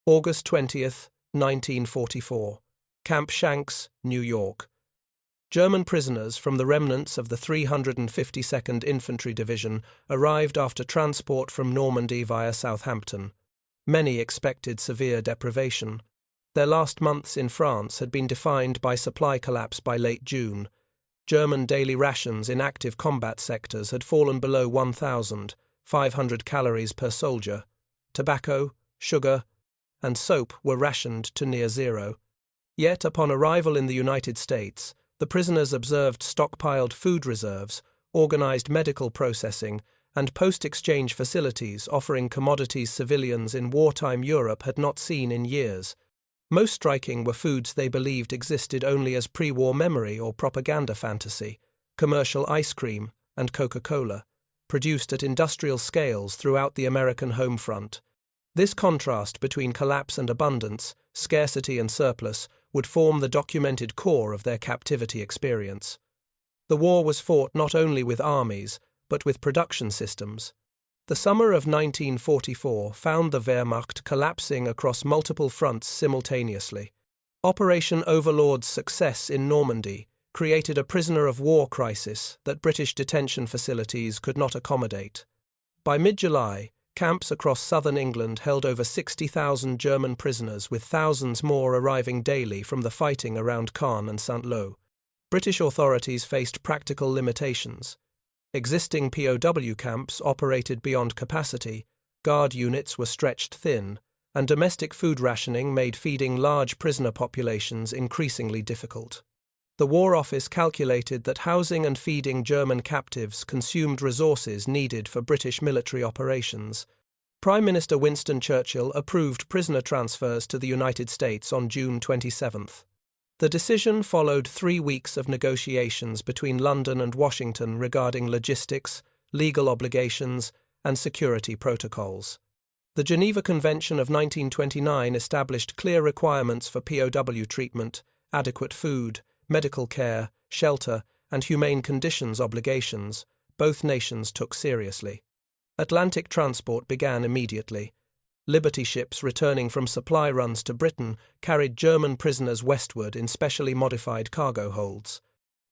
August 20th, 1944. Camp Shanks, New York. German prisoners from the remnants of the 352nd Infantry Division arrived after transport from Normandy via Southampton. Many expected severe deprivation. Their last months in France had been defined by supply collapse by late June. German daily rations in active combat sectors had fallen below 1,500 calories per soldier. Tobacco, sugar, and soap were rationed to near zero. Yet, upon arrival in the United States, the prisoners observed stockpiled food reserves, organized medical processing, and post-exchange facilities offering commodities civilians in wartime Europe had not seen in years. Most striking were foods they believed existed only as pre-war memory or propaganda fantasy: commercial ice cream and Coca-Cola, produced at industrial scales throughout the American home front. This contrast between collapse and abundance, scarcity and surplus, would form the documented core of their captivity experience. The war was fought not only with armies, but with production systems. The summer of 1944 found the Wehrmacht collapsing across multiple fronts simultaneously. Operation Overlord's success in Normandy created a prisoner of war crisis that British detention facilities could not accommodate. By mid-July, camps across southern England held over 60,000 German prisoners, with thousands more arriving daily from the fighting around Caen and Saint-Lô. British authorities faced practical limitations. Existing POW camps operated beyond capacity, guard units were stretched thin, and domestic food rationing made feeding large prisoner populations increasingly difficult. The War Office calculated that housing and feeding German captives consumed resources needed for British military operations. Prime Minister Winston Churchill approved prisoner transfers to the United States on June 27. The decision followed 3 weeks of negotiations between London and Washington regarding logistics, legal obligations, and security protocols. The Geneva Convention of 1929 established clear requirements for POW treatment, adequate food, medical care, shelter, and humane conditions obligations. Both nations took seriously. Atlantic transport began immediately. Liberty ships returning from supply runs to Britain carried German prisoners westward in specially modified cargo holds.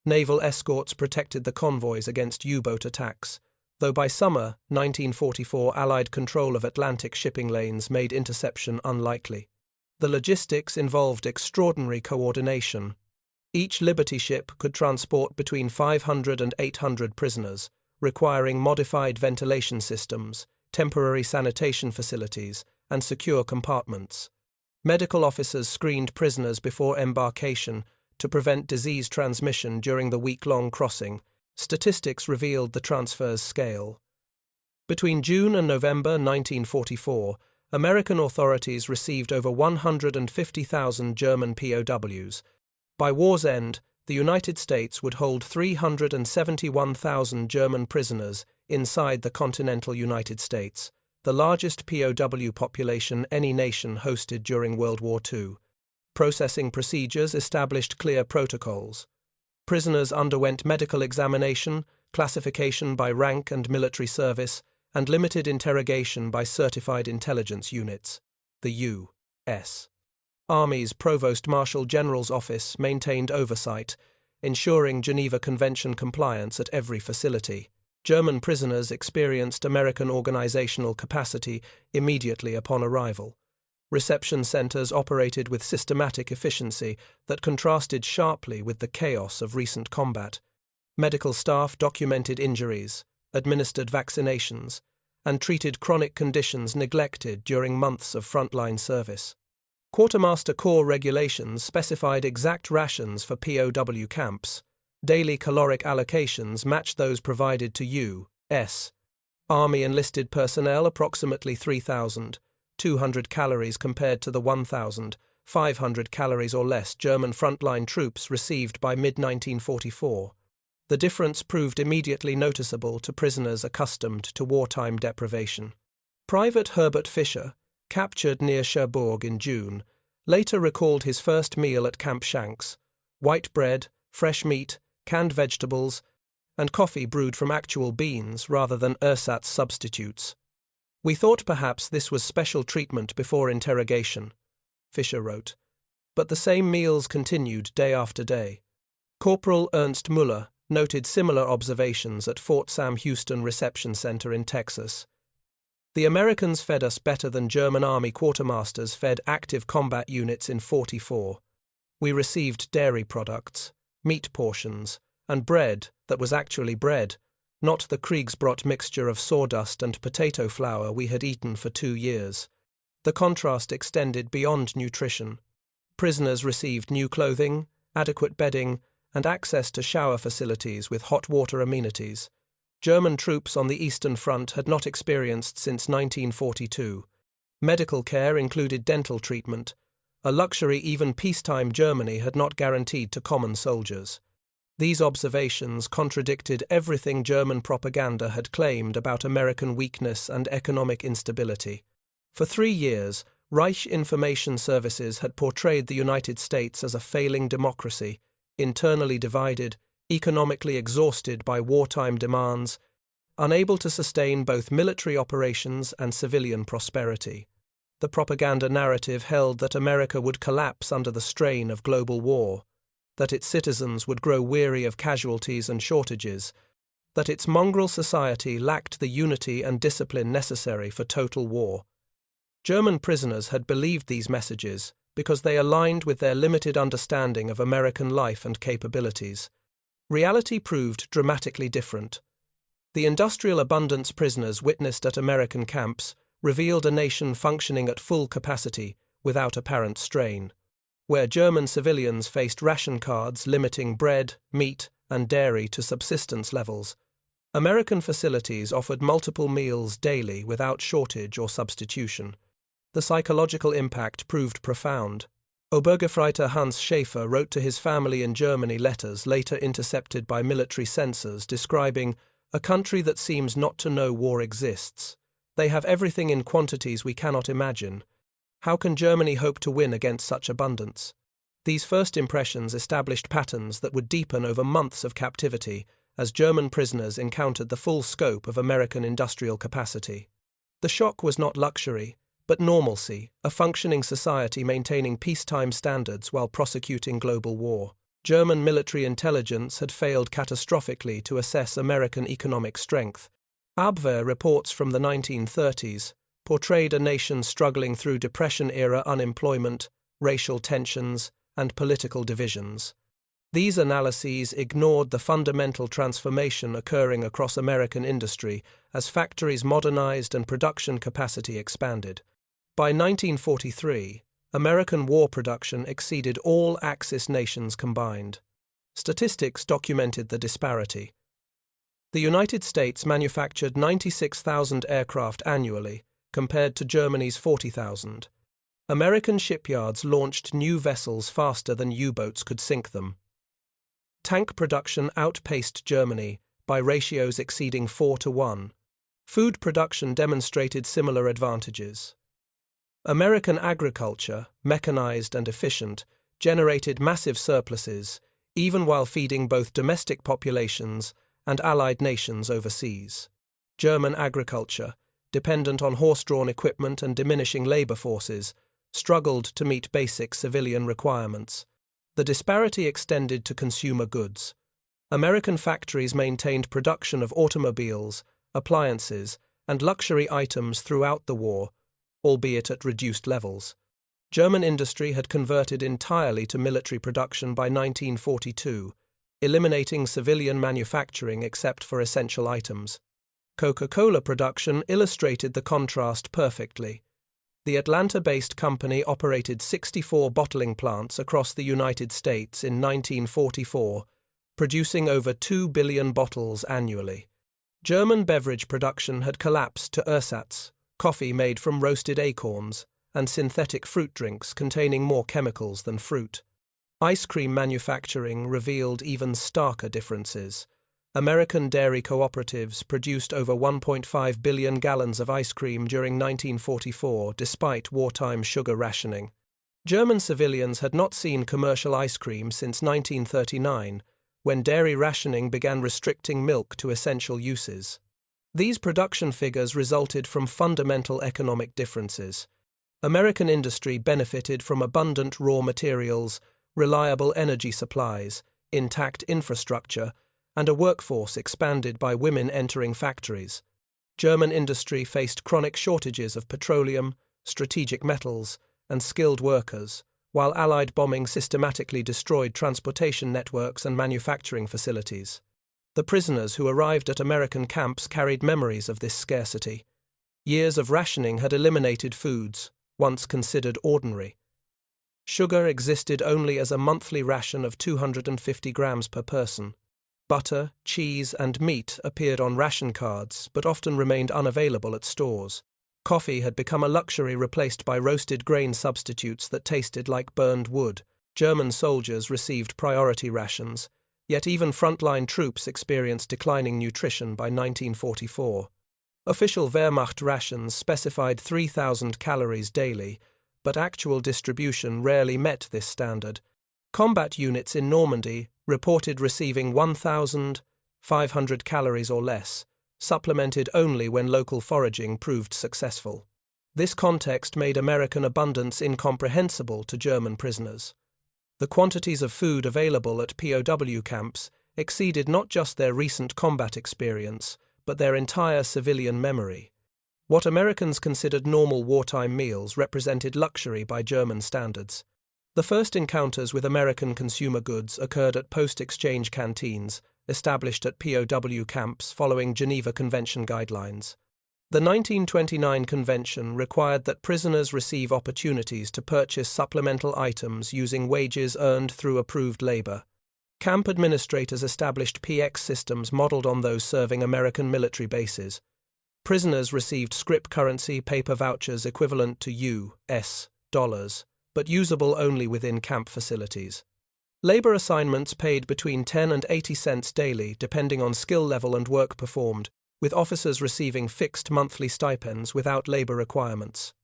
Naval escorts protected the convoys against U-boat attacks, though by summer 1944 Allied control of Atlantic shipping lanes made interception unlikely. The logistics involved extraordinary coordination. Each Liberty ship could transport between 500 and 800 prisoners, requiring modified ventilation systems, temporary sanitation facilities, and secure compartments. Medical officers screened prisoners before embarkation to prevent disease transmission during the week-long crossing. Statistics revealed the transfer's scale. Between June and November 1944, American authorities received over 150,000 German POWs. By war's end, the United States would hold 371,000 German prisoners inside the continental United States, the largest POW population any nation hosted during World War II. Processing procedures established clear protocols. Prisoners underwent medical examination, classification by rank and military service, and limited interrogation by certified intelligence units. The U.S. Army's Provost Marshal General's Office maintained oversight, ensuring Geneva Convention compliance at every facility. German prisoners experienced American organizational capacity immediately upon arrival. Reception centers operated with systematic efficiency that contrasted sharply with the chaos of recent combat. Medical staff documented injuries, administered vaccinations, and treated chronic conditions neglected during months of frontline service. Quartermaster Corps regulations specified exact rations for POW camps. Daily caloric allocations matched those provided to U.S. Army enlisted personnel, approximately 3,200 calories compared to the 1,500 calories or less German frontline troops received by mid-1944. The difference proved immediately noticeable to prisoners accustomed to wartime deprivation. Private Herbert Fischer, captured near Cherbourg in June, later recalled his first meal at Camp Shanks: white bread, fresh meat, canned vegetables, and coffee brewed from actual beans rather than ersatz substitutes. "We thought perhaps this was special treatment before interrogation," Fischer wrote. But the same meals continued day after day. Corporal Ernst Müller noted similar observations at Fort Sam Houston Reception Center in Texas. "The Americans fed us better than German Army quartermasters fed active combat units in '44. We received dairy products, meat portions, and bread that was actually bread, not the Kriegsbrot mixture of sawdust and potato flour we had eaten for 2 years. The contrast extended beyond nutrition. Prisoners received new clothing, adequate bedding, and access to shower facilities with hot water amenities. German troops on the Eastern Front had not experienced since 1942. Medical care included dental treatment, a luxury even peacetime Germany had not guaranteed to common soldiers." These observations contradicted everything German propaganda had claimed about American weakness and economic instability. For 3 years, Reich information services had portrayed the United States as a failing democracy, internally divided, economically exhausted by wartime demands, unable to sustain both military operations and civilian prosperity. The propaganda narrative held that America would collapse under the strain of global war, that its citizens would grow weary of casualties and shortages, that its mongrel society lacked the unity and discipline necessary for total war. German prisoners had believed these messages because they aligned with their limited understanding of American life and capabilities. Reality proved dramatically different. The industrial abundance prisoners witnessed at American camps revealed a nation functioning at full capacity without apparent strain. Where German civilians faced ration cards limiting bread, meat, and dairy to subsistence levels, American facilities offered multiple meals daily without shortage or substitution. The psychological impact proved profound. Obergefreiter Hans Schäfer wrote to his family in Germany letters later intercepted by military censors describing a country that seems not to know war exists. They have everything in quantities we cannot imagine. How can Germany hope to win against such abundance? These first impressions established patterns that would deepen over months of captivity as German prisoners encountered the full scope of American industrial capacity. The shock was not luxury, but normalcy, a functioning society maintaining peacetime standards while prosecuting global war. German military intelligence had failed catastrophically to assess American economic strength. Abwehr reports from the 1930s portrayed a nation struggling through Depression-era unemployment, racial tensions, and political divisions. These analyses ignored the fundamental transformation occurring across American industry as factories modernized and production capacity expanded. By 1943, American war production exceeded all Axis nations combined. Statistics documented the disparity. The United States manufactured 96,000 aircraft annually, compared to Germany's 40,000. American shipyards launched new vessels faster than U-boats could sink them. Tank production outpaced Germany by ratios exceeding 4-1. Food production demonstrated similar advantages. American agriculture, mechanized and efficient, generated massive surpluses, even while feeding both domestic populations and allied nations overseas. German agriculture, dependent on horse-drawn equipment and diminishing labor forces, struggled to meet basic civilian requirements. The disparity extended to consumer goods. American factories maintained production of automobiles, appliances, and luxury items throughout the war, albeit at reduced levels. German industry had converted entirely to military production by 1942, eliminating civilian manufacturing except for essential items. Coca-Cola production illustrated the contrast perfectly. The Atlanta-based company operated 64 bottling plants across the United States in 1944, producing over 2 billion bottles annually. German beverage production had collapsed to ersatz, coffee made from roasted acorns, and synthetic fruit drinks containing more chemicals than fruit. Ice cream manufacturing revealed even starker differences. American dairy cooperatives produced over 1.5 billion gallons of ice cream during 1944 despite wartime sugar rationing. German civilians had not seen commercial ice cream since 1939, when dairy rationing began restricting milk to essential uses. These production figures resulted from fundamental economic differences. American industry benefited from abundant raw materials, reliable energy supplies, intact infrastructure, and a workforce expanded by women entering factories. German industry faced chronic shortages of petroleum, strategic metals, and skilled workers, while Allied bombing systematically destroyed transportation networks and manufacturing facilities. The prisoners who arrived at American camps carried memories of this scarcity. Years of rationing had eliminated foods, once considered ordinary. Sugar existed only as a monthly ration of 250 grams per person. Butter, cheese, and meat appeared on ration cards, but often remained unavailable at stores. Coffee had become a luxury replaced by roasted grain substitutes that tasted like burned wood. German soldiers received priority rations, yet even frontline troops experienced declining nutrition by 1944. Official Wehrmacht rations specified 3,000 calories daily, but actual distribution rarely met this standard. Combat units in Normandy reported receiving 1,500 calories or less, supplemented only when local foraging proved successful. This context made American abundance incomprehensible to German prisoners. The quantities of food available at POW camps exceeded not just their recent combat experience, but their entire civilian memory. What Americans considered normal wartime meals represented luxury by German standards. The first encounters with American consumer goods occurred at post-exchange canteens, established at POW camps following Geneva Convention guidelines. The 1929 convention required that prisoners receive opportunities to purchase supplemental items using wages earned through approved labor. Camp administrators established PX systems modeled on those serving American military bases. Prisoners received scrip currency paper vouchers equivalent to U.S. dollars, but usable only within camp facilities. Labor assignments paid between 10 and 80 cents daily, depending on skill level and work performed, with officers receiving fixed monthly stipends without labor requirements.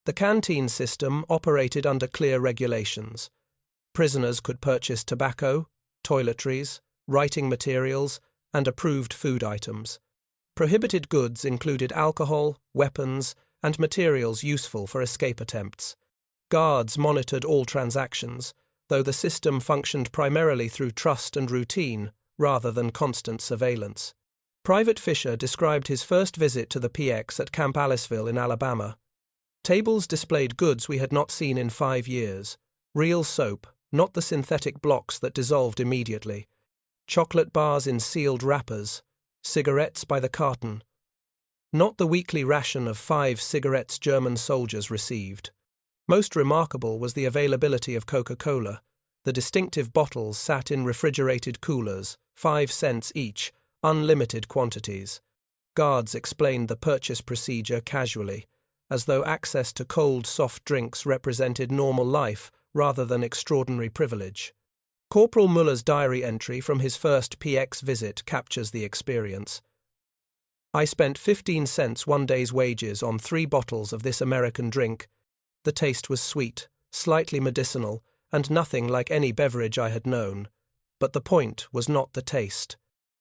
The canteen system operated under clear regulations. Prisoners could purchase tobacco, toiletries, writing materials, and approved food items. Prohibited goods included alcohol, weapons, and materials useful for escape attempts. Guards monitored all transactions, though the system functioned primarily through trust and routine rather than constant surveillance. Private Fisher described his first visit to the PX at Camp Aliceville in Alabama. Tables displayed goods we had not seen in 5 years. Real soap, not the synthetic blocks that dissolved immediately. Chocolate bars in sealed wrappers. Cigarettes by the carton. Not the weekly ration of 5 cigarettes German soldiers received. Most remarkable was the availability of Coca-Cola. The distinctive bottles sat in refrigerated coolers, 5 cents each, unlimited quantities. Guards explained the purchase procedure casually, as though access to cold, soft drinks represented normal life rather than extraordinary privilege. Corporal Muller's diary entry from his first PX visit captures the experience. I spent 15 cents one day's wages on 3 bottles of this American drink. The taste was sweet, slightly medicinal, and nothing like any beverage I had known. But the point was not the taste.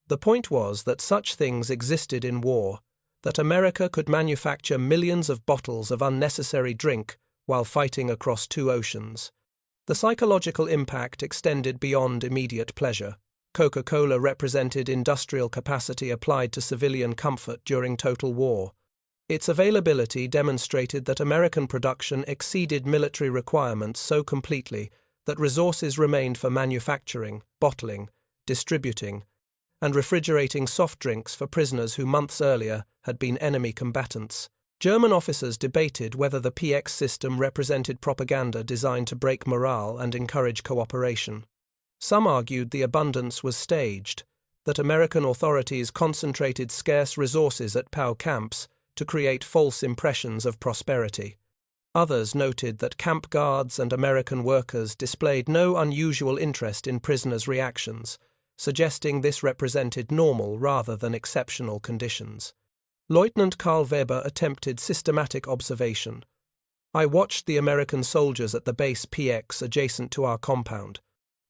The point was that such things existed in war, that America could manufacture millions of bottles of unnecessary drink while fighting across 2 oceans. The psychological impact extended beyond immediate pleasure. Coca-Cola represented industrial capacity applied to civilian comfort during total war. Its availability demonstrated that American production exceeded military requirements so completely that resources remained for manufacturing, bottling, distributing, and refrigerating soft drinks for prisoners who months earlier had been enemy combatants. German officers debated whether the PX system represented propaganda designed to break morale and encourage cooperation. Some argued the abundance was staged, that American authorities concentrated scarce resources at POW camps to create false impressions of prosperity. Others noted that camp guards and American workers displayed no unusual interest in prisoners' reactions, suggesting this represented normal rather than exceptional conditions. Lieutenant Karl Weber attempted systematic observation. I watched the American soldiers at the base PX adjacent to our compound.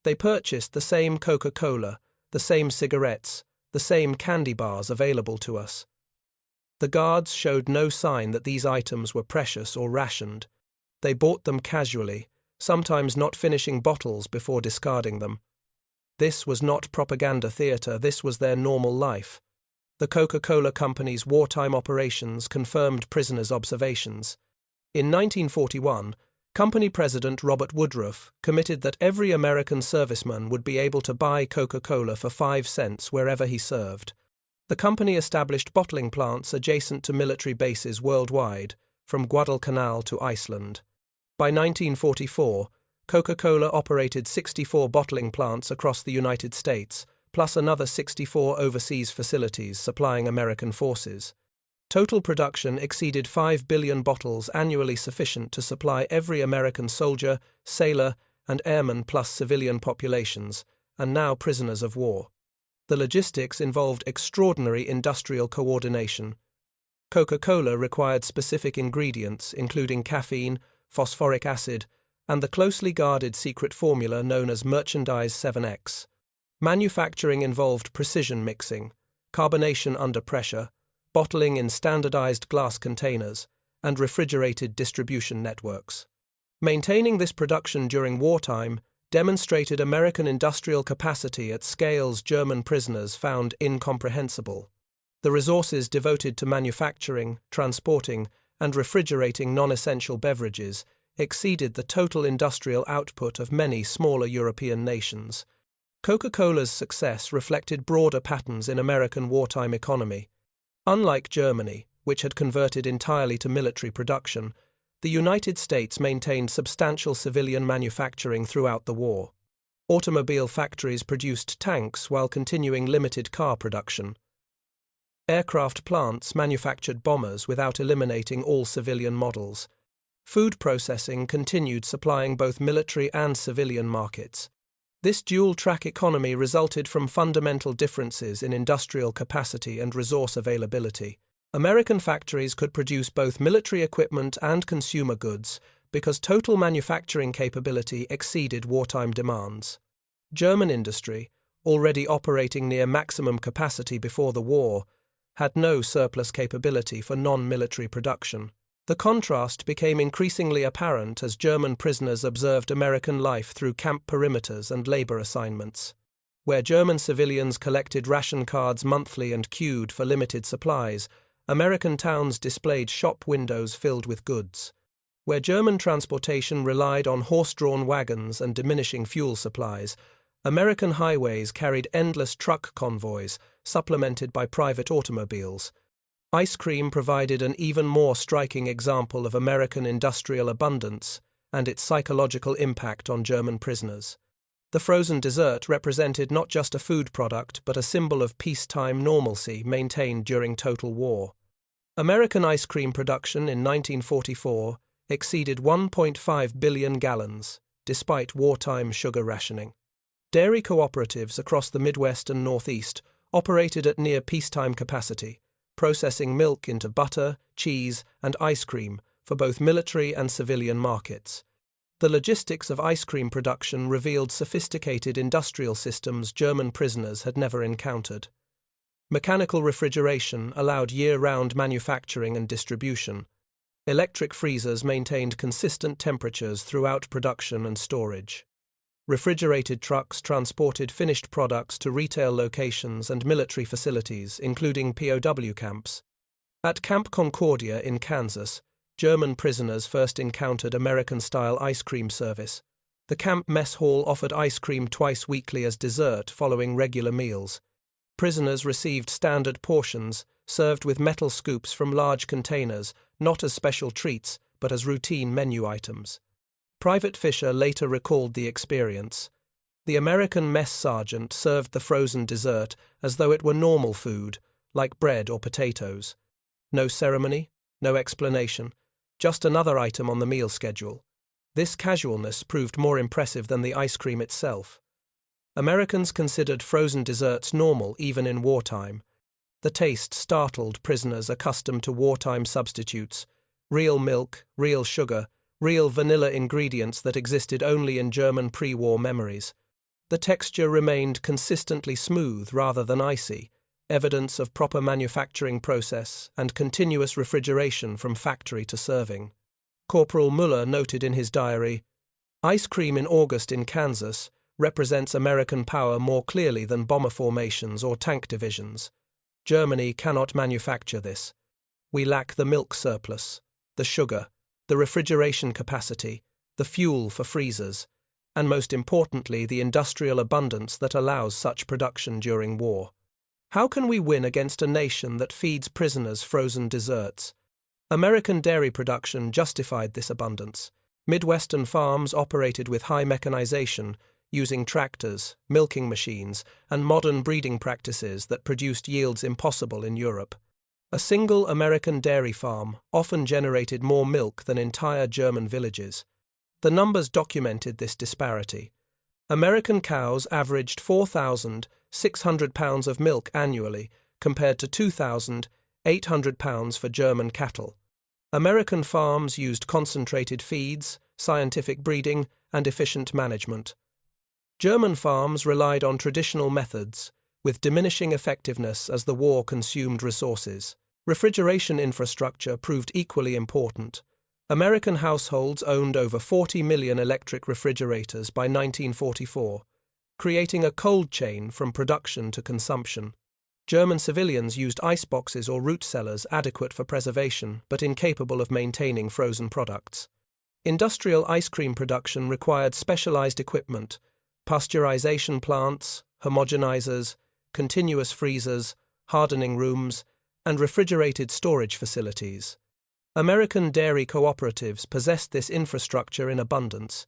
They purchased the same Coca-Cola, the same cigarettes, the same candy bars available to us. The guards showed no sign that these items were precious or rationed. They bought them casually, sometimes not finishing bottles before discarding them. This was not propaganda theatre, this was their normal life. The Coca-Cola Company's wartime operations confirmed prisoners' observations. In 1941, Company President Robert Woodruff committed that every American serviceman would be able to buy Coca-Cola for 5 cents wherever he served. The company established bottling plants adjacent to military bases worldwide, from Guadalcanal to Iceland. By 1944, Coca-Cola operated 64 bottling plants across the United States, plus another 64 overseas facilities supplying American forces. Total production exceeded 5 billion bottles annually, sufficient to supply every American soldier, sailor, and airman plus civilian populations, and now prisoners of war. The logistics involved extraordinary industrial coordination. Coca-Cola required specific ingredients, including caffeine, phosphoric acid, and the closely guarded secret formula known as Merchandise 7X. Manufacturing involved precision mixing, carbonation under pressure, bottling in standardized glass containers, and refrigerated distribution networks. Maintaining this production during wartime demonstrated American industrial capacity at scales German prisoners found incomprehensible. The resources devoted to manufacturing, transporting, and refrigerating non-essential beverages exceeded the total industrial output of many smaller European nations. Coca-Cola's success reflected broader patterns in American wartime economy. Unlike Germany, which had converted entirely to military production, the United States maintained substantial civilian manufacturing throughout the war. Automobile factories produced tanks while continuing limited car production. Aircraft plants manufactured bombers without eliminating all civilian models. Food processing continued supplying both military and civilian markets. This dual-track economy resulted from fundamental differences in industrial capacity and resource availability. American factories could produce both military equipment and consumer goods because total manufacturing capability exceeded wartime demands. German industry, already operating near maximum capacity before the war, had no surplus capability for non-military production. The contrast became increasingly apparent as German prisoners observed American life through camp perimeters and labor assignments. Where German civilians collected ration cards monthly and queued for limited supplies, American towns displayed shop windows filled with goods. Where German transportation relied on horse-drawn wagons and diminishing fuel supplies, American highways carried endless truck convoys, supplemented by private automobiles. Ice cream provided an even more striking example of American industrial abundance and its psychological impact on German prisoners. The frozen dessert represented not just a food product but a symbol of peacetime normalcy maintained during total war. American ice cream production in 1944 exceeded 1.5 billion gallons, despite wartime sugar rationing. Dairy cooperatives across the Midwest and Northeast operated at near peacetime capacity, processing milk into butter, cheese, and ice cream for both military and civilian markets. The logistics of ice cream production revealed sophisticated industrial systems German prisoners had never encountered. Mechanical refrigeration allowed year-round manufacturing and distribution. Electric freezers maintained consistent temperatures throughout production and storage. Refrigerated trucks transported finished products to retail locations and military facilities, including POW camps. At Camp Concordia in Kansas, German prisoners first encountered American-style ice cream service. The camp mess hall offered ice cream twice weekly as dessert following regular meals. Prisoners received standard portions, served with metal scoops from large containers, not as special treats, but as routine menu items. Private Fisher later recalled the experience. The American mess sergeant served the frozen dessert as though it were normal food, like bread or potatoes. No ceremony, no explanation, just another item on the meal schedule. This casualness proved more impressive than the ice cream itself. Americans considered frozen desserts normal even in wartime. The taste startled prisoners accustomed to wartime substitutes: real milk, real sugar, real vanilla ingredients that existed only in German pre-war memories. The texture remained consistently smooth rather than icy, evidence of proper manufacturing process and continuous refrigeration from factory to serving. Corporal Muller noted in his diary, "Ice cream in August in Kansas represents American power more clearly than bomber formations or tank divisions. Germany cannot manufacture this. We lack the milk surplus, the sugar, the refrigeration capacity, the fuel for freezers, and most importantly the industrial abundance that allows such production during war. How can we win against a nation that feeds prisoners frozen desserts?" American dairy production justified this abundance. Midwestern farms operated with high mechanization, using tractors, milking machines, and modern breeding practices that produced yields impossible in Europe. A single American dairy farm often generated more milk than entire German villages. The numbers documented this disparity. American cows averaged 4,600 pounds of milk annually, compared to 2,800 pounds for German cattle. American farms used concentrated feeds, scientific breeding, and efficient management. German farms relied on traditional methods, with diminishing effectiveness as the war consumed resources. Refrigeration infrastructure proved equally important. American households owned over 40 million electric refrigerators by 1944, creating a cold chain from production to consumption. German civilians used iceboxes or root cellars adequate for preservation but incapable of maintaining frozen products. Industrial ice cream production required specialized equipment, pasteurization plants, homogenizers, continuous freezers, hardening rooms, and refrigerated storage facilities. American dairy cooperatives possessed this infrastructure in abundance.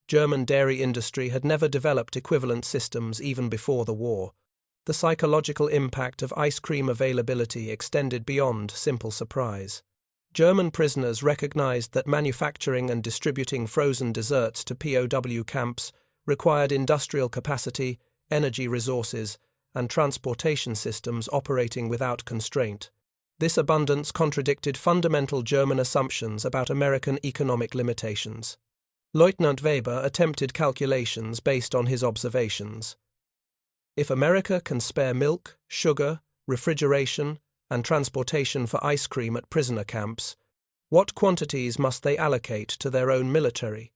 German dairy industry had never developed equivalent systems even before the war. The psychological impact of ice cream availability extended beyond simple surprise. German prisoners recognized that manufacturing and distributing frozen desserts to POW camps required industrial capacity, energy resources, and transportation systems operating without constraint. This abundance contradicted fundamental German assumptions about American economic limitations. Lieutenant Weber attempted calculations based on his observations. If America can spare milk, sugar, refrigeration, and transportation for ice cream at prisoner camps, what quantities must they allocate to their own military?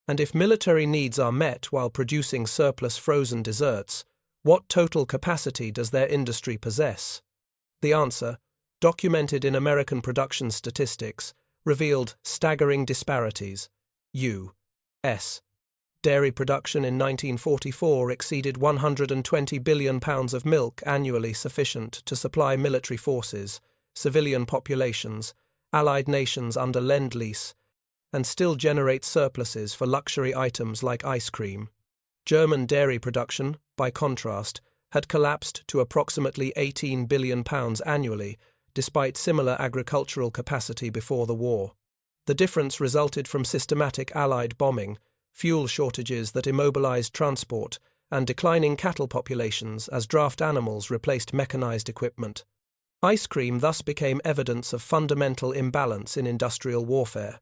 And if military needs are met while producing surplus frozen desserts, what total capacity does their industry possess? The answer, documented in American production statistics, revealed staggering disparities. U.S. dairy production in 1944 exceeded 120 billion pounds of milk annually, sufficient to supply military forces, civilian populations, allied nations under Lend-Lease, and still generate surpluses for luxury items like ice cream. German dairy production, by contrast, had collapsed to approximately 18 billion pounds annually, despite similar agricultural capacity before the war. The difference resulted from systematic Allied bombing, fuel shortages that immobilized transport, and declining cattle populations as draft animals replaced mechanized equipment. Ice cream thus became evidence of fundamental imbalance in industrial warfare.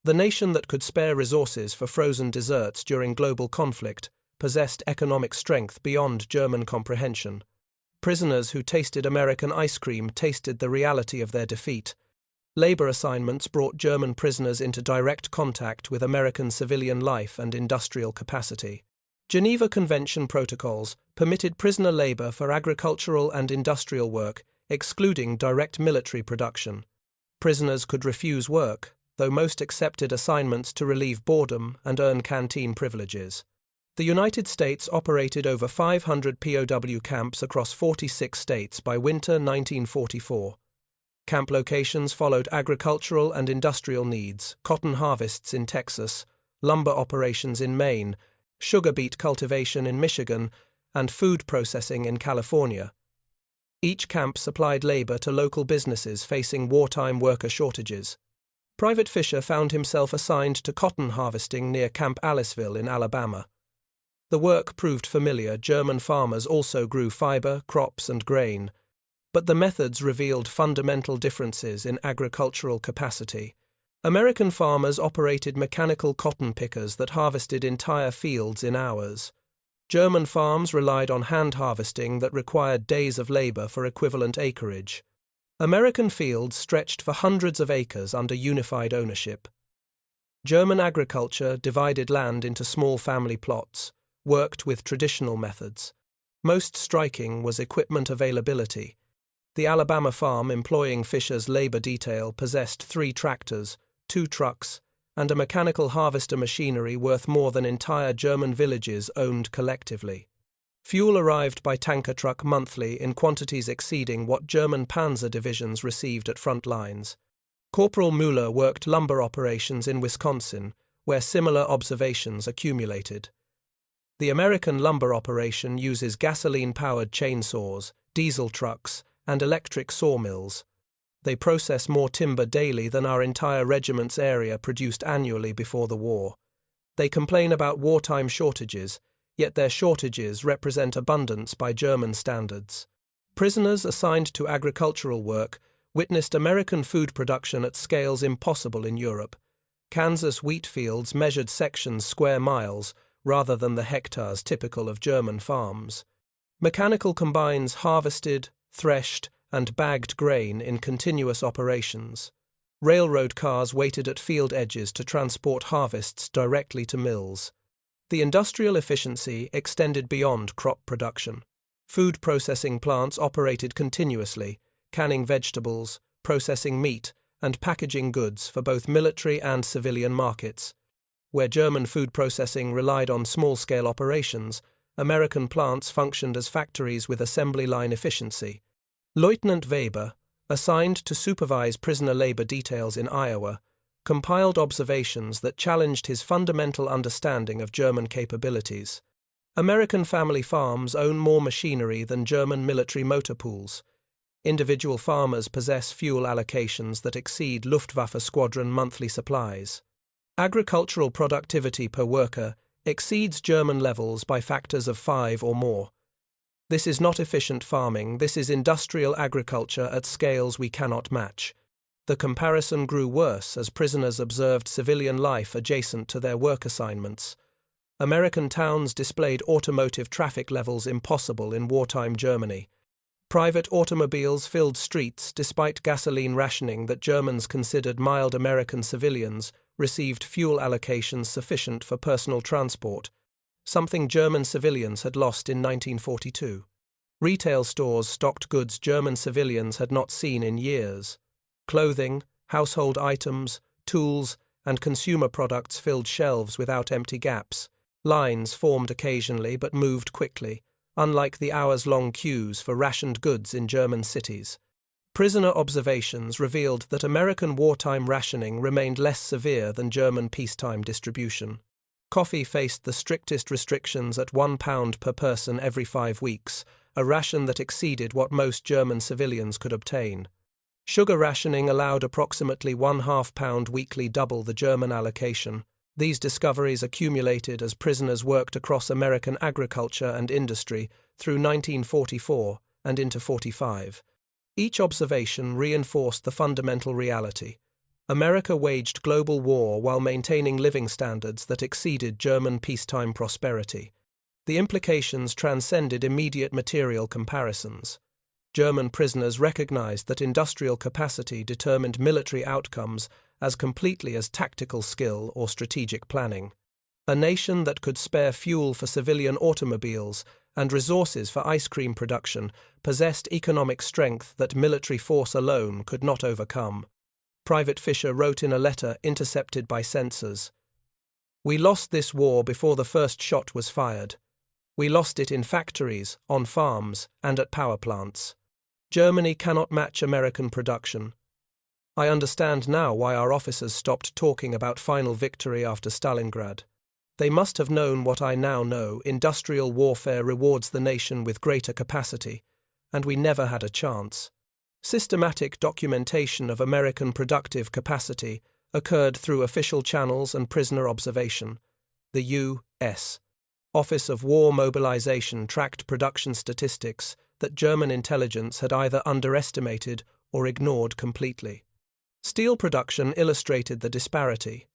The nation that could spare resources for frozen desserts during global conflict possessed economic strength beyond German comprehension. Prisoners who tasted American ice cream tasted the reality of their defeat. Labor assignments brought German prisoners into direct contact with American civilian life and industrial capacity. Geneva Convention protocols permitted prisoner labor for agricultural and industrial work, excluding direct military production. Prisoners could refuse work, though most accepted assignments to relieve boredom and earn canteen privileges. The United States operated over 500 POW camps across 46 states by winter 1944. Camp locations followed agricultural and industrial needs: cotton harvests in Texas, lumber operations in Maine, sugar beet cultivation in Michigan, and food processing in California. Each camp supplied labor to local businesses facing wartime worker shortages. Private Fisher found himself assigned to cotton harvesting near Camp Aliceville in Alabama. The work proved familiar. German farmers also grew fiber, crops, and grain, but the methods revealed fundamental differences in agricultural capacity. American farmers operated mechanical cotton pickers that harvested entire fields in hours. German farms relied on hand harvesting that required days of labor for equivalent acreage. American fields stretched for hundreds of acres under unified ownership. German agriculture divided land into small family plots, worked with traditional methods. Most striking was equipment availability. The Alabama farm employing Fisher's labor detail possessed 3 tractors, 2 trucks, and a mechanical harvester machinery worth more than entire German villages owned collectively. Fuel arrived by tanker truck monthly in quantities exceeding what German panzer divisions received at front lines. Corporal Müller worked lumber operations in Wisconsin, where similar observations accumulated. The American lumber operation uses gasoline-powered chainsaws, diesel trucks, and electric sawmills. They process more timber daily than our entire regiment's area produced annually before the war. They complain about wartime shortages, yet their shortages represent abundance by German standards. Prisoners assigned to agricultural work witnessed American food production at scales impossible in Europe. Kansas wheat fields measured sections square miles rather than the hectares typical of German farms. Mechanical combines harvested, threshed, and bagged grain in continuous operations. Railroad cars waited at field edges to transport harvests directly to mills. The industrial efficiency extended beyond crop production. Food processing plants operated continuously, canning vegetables, processing meat, and packaging goods for both military and civilian markets. Where German food processing relied on small-scale operations, American plants functioned as factories with assembly line efficiency. Lieutenant Weber, assigned to supervise prisoner labor details in Iowa, compiled observations that challenged his fundamental understanding of German capabilities. American family farms own more machinery than German military motor pools. Individual farmers possess fuel allocations that exceed Luftwaffe squadron monthly supplies. Agricultural productivity per worker exceeds German levels by factors of 5 or more. This is not efficient farming, this is industrial agriculture at scales we cannot match. The comparison grew worse as prisoners observed civilian life adjacent to their work assignments. American towns displayed automotive traffic levels impossible in wartime Germany. Private automobiles filled streets despite gasoline rationing that Germans considered mild. American civilians received fuel allocations sufficient for personal transport, something German civilians had lost in 1942. Retail stores stocked goods German civilians had not seen in years. Clothing, household items, tools, and consumer products filled shelves without empty gaps. Lines formed occasionally but moved quickly, unlike the hours-long queues for rationed goods in German cities. Prisoner observations revealed that American wartime rationing remained less severe than German peacetime distribution. Coffee faced the strictest restrictions at £1 per person every 5 weeks, a ration that exceeded what most German civilians could obtain. Sugar rationing allowed approximately £1/2 weekly, double the German allocation. These discoveries accumulated as prisoners worked across American agriculture and industry through 1944 and into 45. Each observation reinforced the fundamental reality. America waged global war while maintaining living standards that exceeded German peacetime prosperity. The implications transcended immediate material comparisons. German prisoners recognized that industrial capacity determined military outcomes as completely as tactical skill or strategic planning. A nation that could spare fuel for civilian automobiles and resources for ice cream production possessed economic strength that military force alone could not overcome. Private Fisher wrote in a letter intercepted by censors, "We lost this war before the first shot was fired. We lost it in factories, on farms, and at power plants. Germany cannot match American production. I understand now why our officers stopped talking about final victory after Stalingrad. They must have known what I now know: industrial warfare rewards the nation with greater capacity, and we never had a chance." Systematic documentation of American productive capacity occurred through official channels and prisoner observation. The U.S. Office of War Mobilization tracked production statistics that German intelligence had either underestimated or ignored completely. Steel production illustrated the disparity.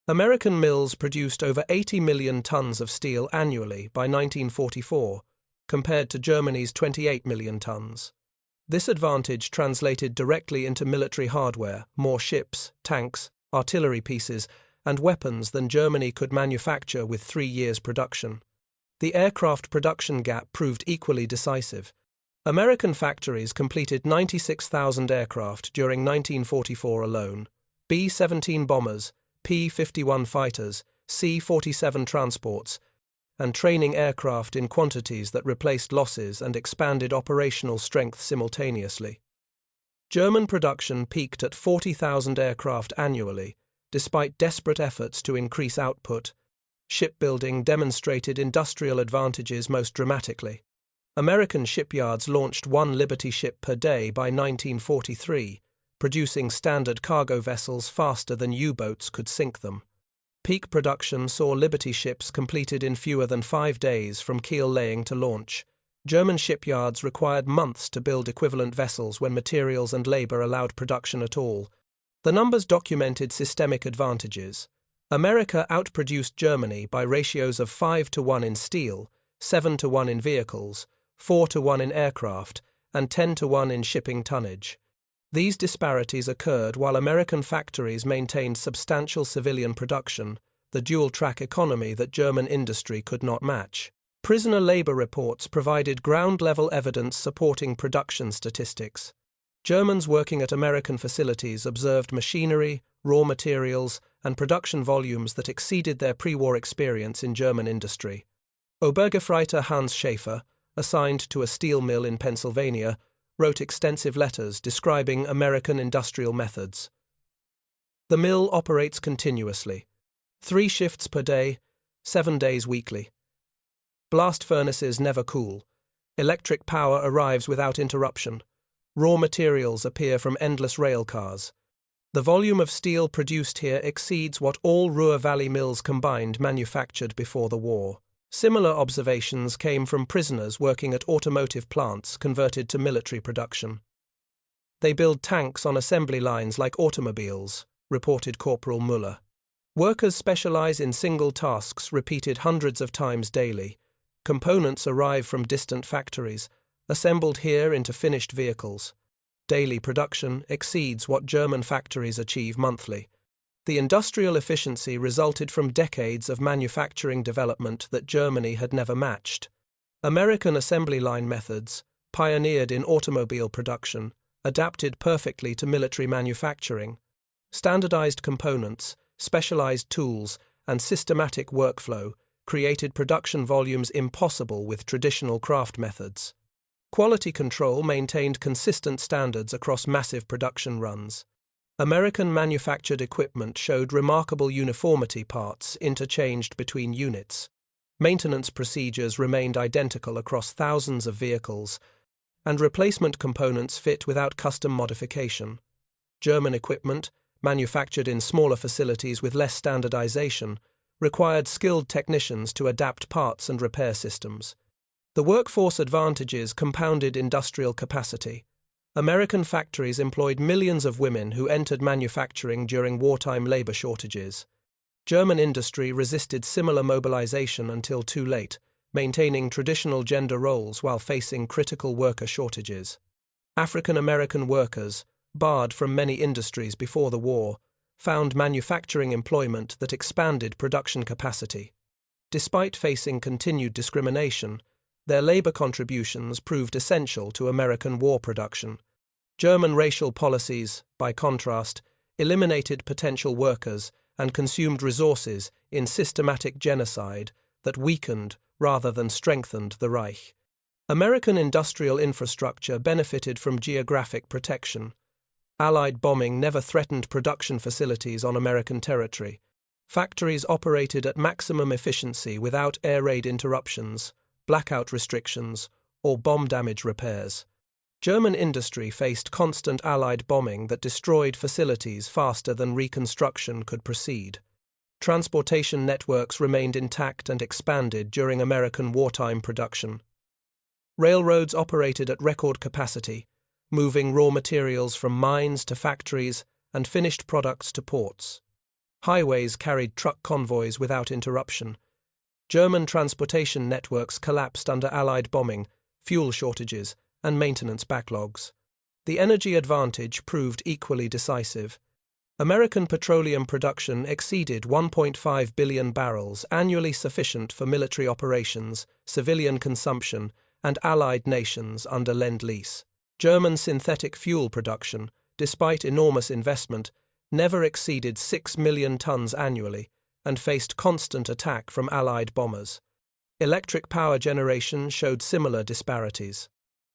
American mills produced over 80 million tons of steel annually by 1944, compared to Germany's 28 million tons. This advantage translated directly into military hardware, more ships, tanks, artillery pieces, and weapons than Germany could manufacture with 3 years' production. The aircraft production gap proved equally decisive. American factories completed 96,000 aircraft during 1944 alone: B-17 bombers, P-51 fighters, C-47 transports, and training aircraft in quantities that replaced losses and expanded operational strength simultaneously. German production peaked at 40,000 aircraft annually, despite desperate efforts to increase output. Shipbuilding demonstrated industrial advantages most dramatically. American shipyards launched 1 Liberty ship per day by 1943, producing standard cargo vessels faster than U-boats could sink them. Peak production saw Liberty ships completed in fewer than 5 days from keel laying to launch. German shipyards required months to build equivalent vessels when materials and labor allowed production at all. The numbers documented systemic advantages. America outproduced Germany by ratios of 5-to-1 in steel, 7-to-1 in vehicles, 4-to-1 in aircraft, and 10-to-1 in shipping tonnage. These disparities occurred while American factories maintained substantial civilian production, the dual-track economy that German industry could not match. Prisoner labor reports provided ground-level evidence supporting production statistics. Germans working at American facilities observed machinery, raw materials, and production volumes that exceeded their pre-war experience in German industry. Obergefreiter Hans Schäfer, assigned to a steel mill in Pennsylvania, wrote extensive letters describing American industrial methods. The mill operates continuously, 3 shifts per day, 7 days weekly. Blast furnaces never cool. Electric power arrives without interruption. Raw materials appear from endless rail cars. The volume of steel produced here exceeds what all Ruhr Valley mills combined manufactured before the war. Similar observations came from prisoners working at automotive plants converted to military production. They build tanks on assembly lines like automobiles, reported Corporal Müller. Workers specialize in single tasks repeated hundreds of times daily. Components arrive from distant factories, assembled here into finished vehicles. Daily production exceeds what German factories achieve monthly. The industrial efficiency resulted from decades of manufacturing development that Germany had never matched. American assembly line methods, pioneered in automobile production, adapted perfectly to military manufacturing. Standardized components, specialized tools, and systematic workflow created production volumes impossible with traditional craft methods. Quality control maintained consistent standards across massive production runs. American manufactured equipment showed remarkable uniformity, parts interchanged between units. Maintenance procedures remained identical across thousands of vehicles, and replacement components fit without custom modification. German equipment, manufactured in smaller facilities with less standardization, required skilled technicians to adapt parts and repair systems. The workforce advantages compounded industrial capacity. American factories employed millions of women who entered manufacturing during wartime labor shortages. German industry resisted similar mobilization until too late, maintaining traditional gender roles while facing critical worker shortages. African American workers, barred from many industries before the war, found manufacturing employment that expanded production capacity. Despite facing continued discrimination, their labor contributions proved essential to American war production. German racial policies, by contrast, eliminated potential workers and consumed resources in systematic genocide that weakened rather than strengthened the Reich. American industrial infrastructure benefited from geographic protection. Allied bombing never threatened production facilities on American territory. Factories operated at maximum efficiency without air raid interruptions, blackout restrictions, or bomb damage repairs. German industry faced constant Allied bombing that destroyed facilities faster than reconstruction could proceed. Transportation networks remained intact and expanded during American wartime production. Railroads operated at record capacity, moving raw materials from mines to factories and finished products to ports. Highways carried truck convoys without interruption. German transportation networks collapsed under Allied bombing, fuel shortages, and maintenance backlogs. The energy advantage proved equally decisive. American petroleum production exceeded 1.5 billion barrels, annually sufficient for military operations, civilian consumption, and Allied nations under Lend-Lease. German synthetic fuel production, despite enormous investment, never exceeded 6 million tons annually and faced constant attack from Allied bombers. Electric power generation showed similar disparities.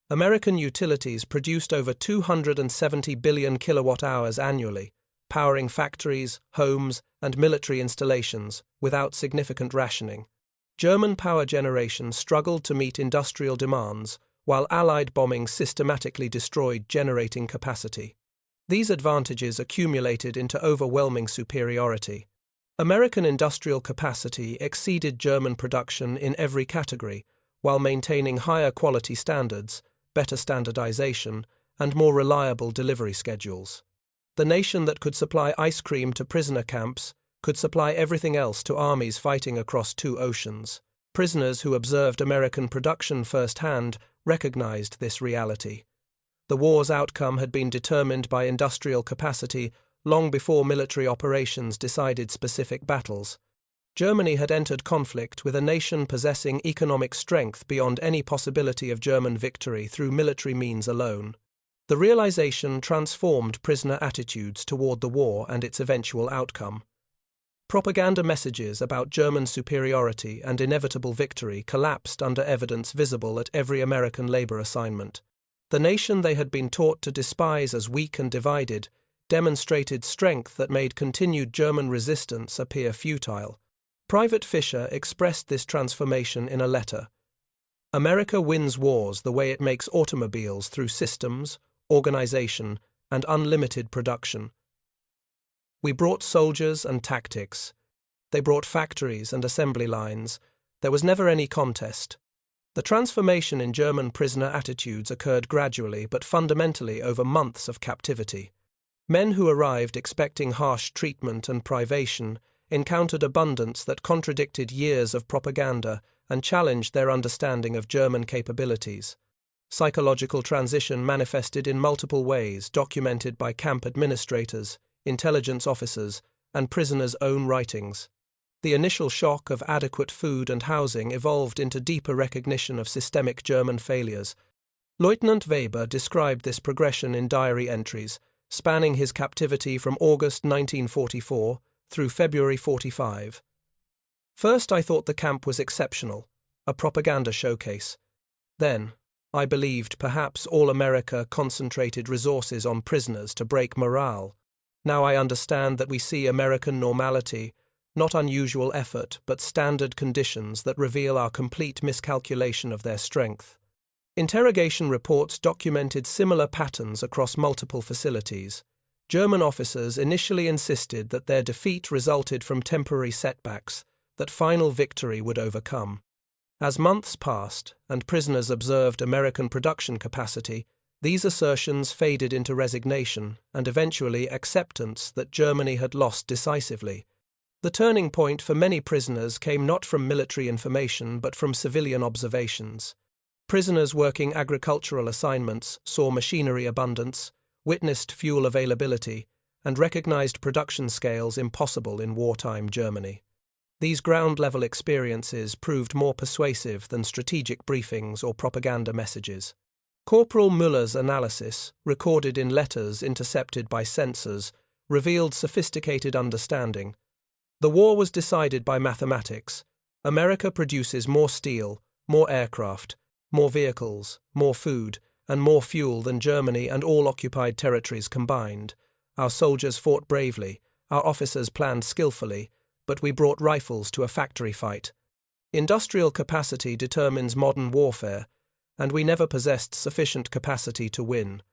American utilities produced over 270 billion kilowatt-hours annually, powering factories, homes, and military installations without significant rationing. German power generation struggled to meet industrial demands, while Allied bombing systematically destroyed generating capacity. These advantages accumulated into overwhelming superiority. American industrial capacity exceeded German production in every category, while maintaining higher quality standards, better standardization, and more reliable delivery schedules. The nation that could supply ice cream to prisoner camps could supply everything else to armies fighting across 2 oceans. Prisoners who observed American production firsthand recognized this reality. The war's outcome had been determined by industrial capacity long before military operations decided specific battles. Germany had entered conflict with a nation possessing economic strength beyond any possibility of German victory through military means alone. The realization transformed prisoner attitudes toward the war and its eventual outcome. Propaganda messages about German superiority and inevitable victory collapsed under evidence visible at every American labor assignment. The nation they had been taught to despise as weak and divided demonstrated strength that made continued German resistance appear futile. Private Fisher expressed this transformation in a letter. America wins wars the way it makes automobiles through systems, organization, and unlimited production. We brought soldiers and tactics. They brought factories and assembly lines. There was never any contest. The transformation in German prisoner attitudes occurred gradually but fundamentally over months of captivity. Men who arrived expecting harsh treatment and privation encountered abundance that contradicted years of propaganda and challenged their understanding of German capabilities. Psychological transition manifested in multiple ways, documented by camp administrators, intelligence officers, and prisoners' own writings. The initial shock of adequate food and housing evolved into deeper recognition of systemic German failures. Lieutenant Weber described this progression in diary entries, spanning his captivity from August 1944 through February 45. First, I thought the camp was exceptional, a propaganda showcase. Then, I believed perhaps all America concentrated resources on prisoners to break morale. Now I understand that we see American normality, not unusual effort, but standard conditions that reveal our complete miscalculation of their strength. Interrogation reports documented similar patterns across multiple facilities. German officers initially insisted that their defeat resulted from temporary setbacks that final victory would overcome. As months passed and prisoners observed American production capacity, these assertions faded into resignation and eventually acceptance that Germany had lost decisively. The turning point for many prisoners came not from military information but from civilian observations. Prisoners working agricultural assignments saw machinery abundance, witnessed fuel availability, and recognized production scales impossible in wartime Germany. These ground-level experiences proved more persuasive than strategic briefings or propaganda messages. Corporal Müller's analysis, recorded in letters intercepted by censors, revealed sophisticated understanding. The war was decided by mathematics. America produces more steel, more aircraft, more vehicles, more food, and more fuel than Germany and all occupied territories combined. Our soldiers fought bravely, our officers planned skillfully, but we brought rifles to a factory fight. Industrial capacity determines modern warfare, and we never possessed sufficient capacity to win.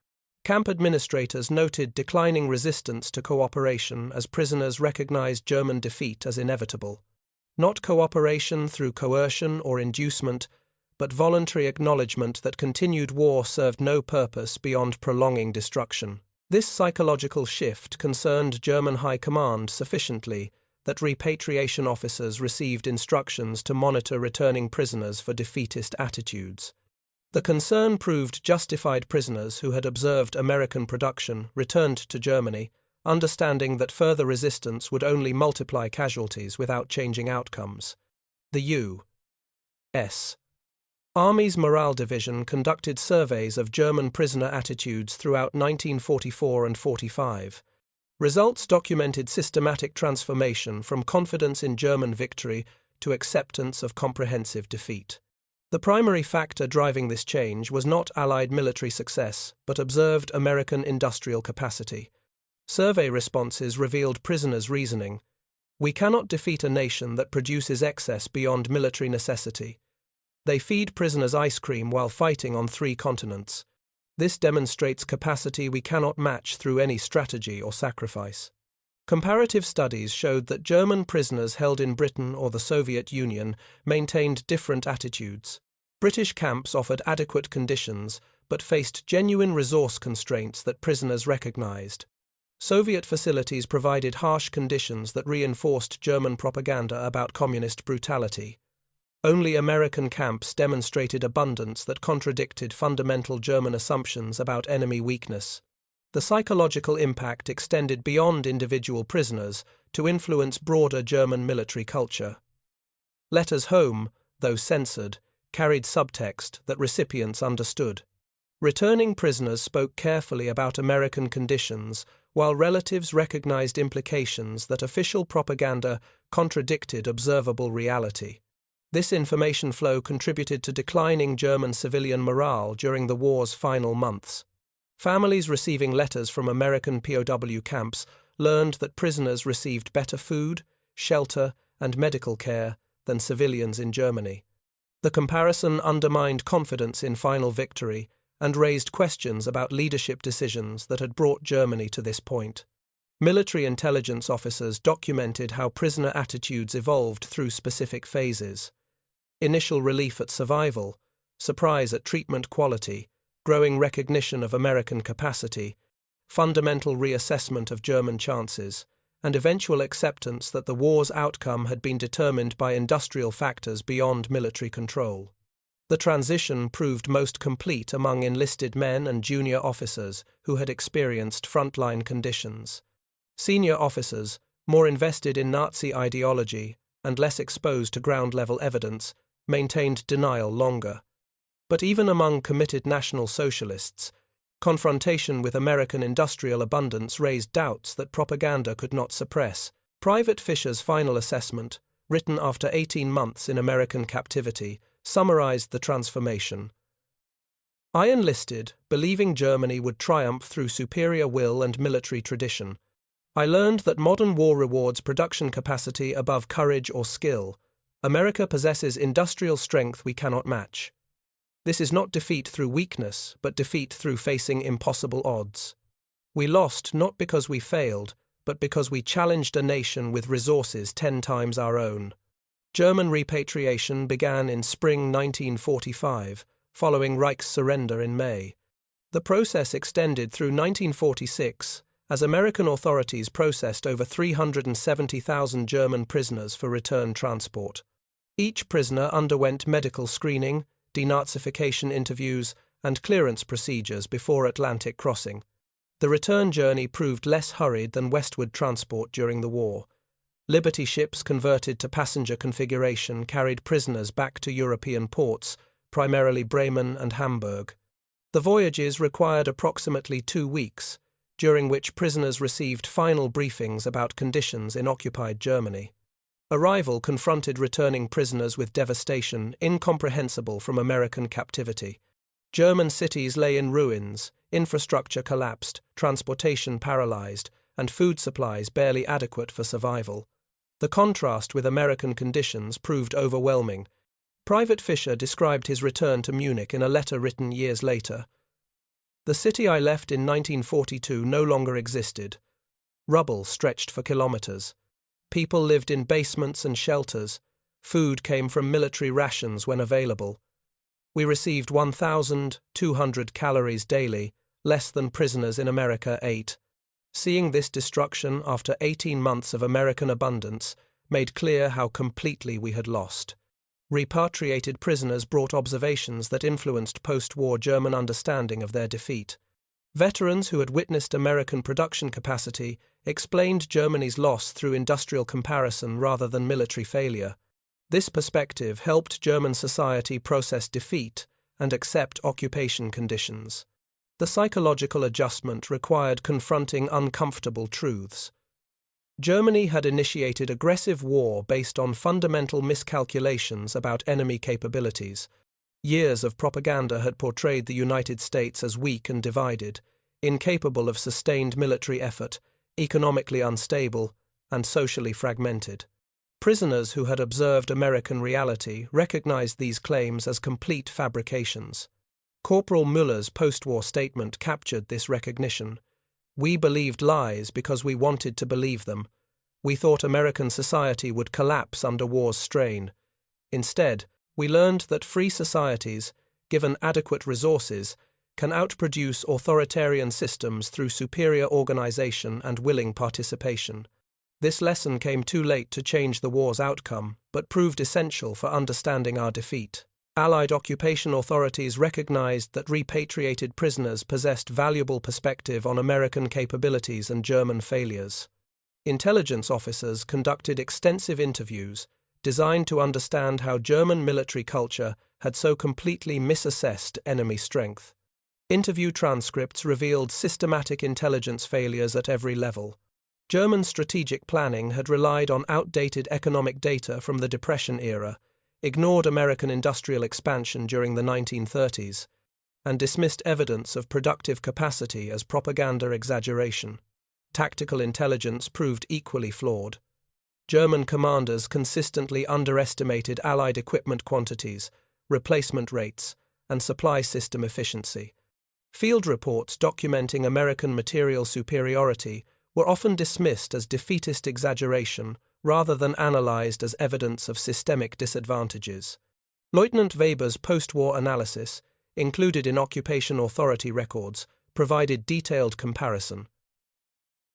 Camp administrators noted declining resistance to cooperation as prisoners recognized German defeat as inevitable. Not cooperation through coercion or inducement, but voluntary acknowledgement that continued war served no purpose beyond prolonging destruction. This psychological shift concerned German high command sufficiently that repatriation officers received instructions to monitor returning prisoners for defeatist attitudes. The concern proved justified. Prisoners who had observed American production returned to Germany, understanding that further resistance would only multiply casualties without changing outcomes. The U.S. Army's Morale Division conducted surveys of German prisoner attitudes throughout 1944 and 45. Results documented systematic transformation from confidence in German victory to acceptance of comprehensive defeat. The primary factor driving this change was not Allied military success, but observed American industrial capacity. Survey responses revealed prisoners' reasoning: "We cannot defeat a nation that produces excess beyond military necessity. They feed prisoners ice cream while fighting on 3 continents. This demonstrates capacity we cannot match through any strategy or sacrifice." Comparative studies showed that German prisoners held in Britain or the Soviet Union maintained different attitudes. British camps offered adequate conditions, but faced genuine resource constraints that prisoners recognized. Soviet facilities provided harsh conditions that reinforced German propaganda about communist brutality. Only American camps demonstrated abundance that contradicted fundamental German assumptions about enemy weakness. The psychological impact extended beyond individual prisoners to influence broader German military culture. Letters home, though censored, carried subtext that recipients understood. Returning prisoners spoke carefully about American conditions, while relatives recognized implications that official propaganda contradicted observable reality. This information flow contributed to declining German civilian morale during the war's final months. Families receiving letters from American POW camps learned that prisoners received better food, shelter, and medical care than civilians in Germany. The comparison undermined confidence in final victory and raised questions about leadership decisions that had brought Germany to this point. Military intelligence officers documented how prisoner attitudes evolved through specific phases: initial relief at survival, surprise at treatment quality, growing recognition of American capacity, fundamental reassessment of German chances, and eventual acceptance that the war's outcome had been determined by industrial factors beyond military control. The transition proved most complete among enlisted men and junior officers who had experienced frontline conditions. Senior officers, more invested in Nazi ideology and less exposed to ground-level evidence, maintained denial longer. But even among committed National Socialists, confrontation with American industrial abundance raised doubts that propaganda could not suppress. Private Fisher's final assessment, written after 18 months in American captivity, summarized the transformation. "I enlisted, believing Germany would triumph through superior will and military tradition. I learned that modern war rewards production capacity above courage or skill. America possesses industrial strength we cannot match. This is not defeat through weakness, but defeat through facing impossible odds. We lost not because we failed, but because we challenged a nation with resources 10 times our own." German repatriation began in spring 1945, following Reich's surrender in May. The process extended through 1946, as American authorities processed over 370,000 German prisoners for return transport. Each prisoner underwent medical screening, denazification interviews, and clearance procedures before Atlantic crossing. The return journey proved less hurried than westward transport during the war. Liberty ships converted to passenger configuration carried prisoners back to European ports, primarily Bremen and Hamburg. The voyages required approximately 2 weeks, during which prisoners received final briefings about conditions in occupied Germany. Arrival confronted returning prisoners with devastation incomprehensible from American captivity. German cities lay in ruins, infrastructure collapsed, transportation paralyzed, and food supplies barely adequate for survival. The contrast with American conditions proved overwhelming. Private Fisher described his return to Munich in a letter written years later. "The city I left in 1942 no longer existed. Rubble stretched for kilometers. People lived in basements and shelters. Food came from military rations when available. We received 1,200 calories daily, less than prisoners in America ate. Seeing this destruction after 18 months of American abundance made clear how completely we had lost. Repatriated prisoners brought observations that influenced post-war German understanding of their defeat. Veterans who had witnessed American production capacity explained Germany's loss through industrial comparison rather than military failure. This perspective helped German society process defeat and accept occupation conditions. The psychological adjustment required confronting uncomfortable truths. Germany had initiated aggressive war based on fundamental miscalculations about enemy capabilities. Years of propaganda had portrayed the United States as weak and divided, incapable of sustained military effort, economically unstable, and socially fragmented. Prisoners who had observed American reality recognized these claims as complete fabrications. Corporal Müller's post-war statement captured this recognition. We believed lies because we wanted to believe them. We thought American society would collapse under war's strain. Instead, we learned that free societies, given adequate resources, can outproduce authoritarian systems through superior organization and willing participation. This lesson came too late to change the war's outcome, but proved essential for understanding our defeat. Allied occupation authorities recognized that repatriated prisoners possessed valuable perspective on American capabilities and German failures. Intelligence officers conducted extensive interviews designed to understand how German military culture had so completely misassessed enemy strength. Interview transcripts revealed systematic intelligence failures at every level. German strategic planning had relied on outdated economic data from the Depression era, ignored American industrial expansion during the 1930s, and dismissed evidence of productive capacity as propaganda exaggeration. Tactical intelligence proved equally flawed. German commanders consistently underestimated Allied equipment quantities, replacement rates, and supply system efficiency. Field reports documenting American material superiority were often dismissed as defeatist exaggeration rather than analyzed as evidence of systemic disadvantages. Lieutenant Weber's post-war analysis, included in occupation authority records, provided detailed comparison.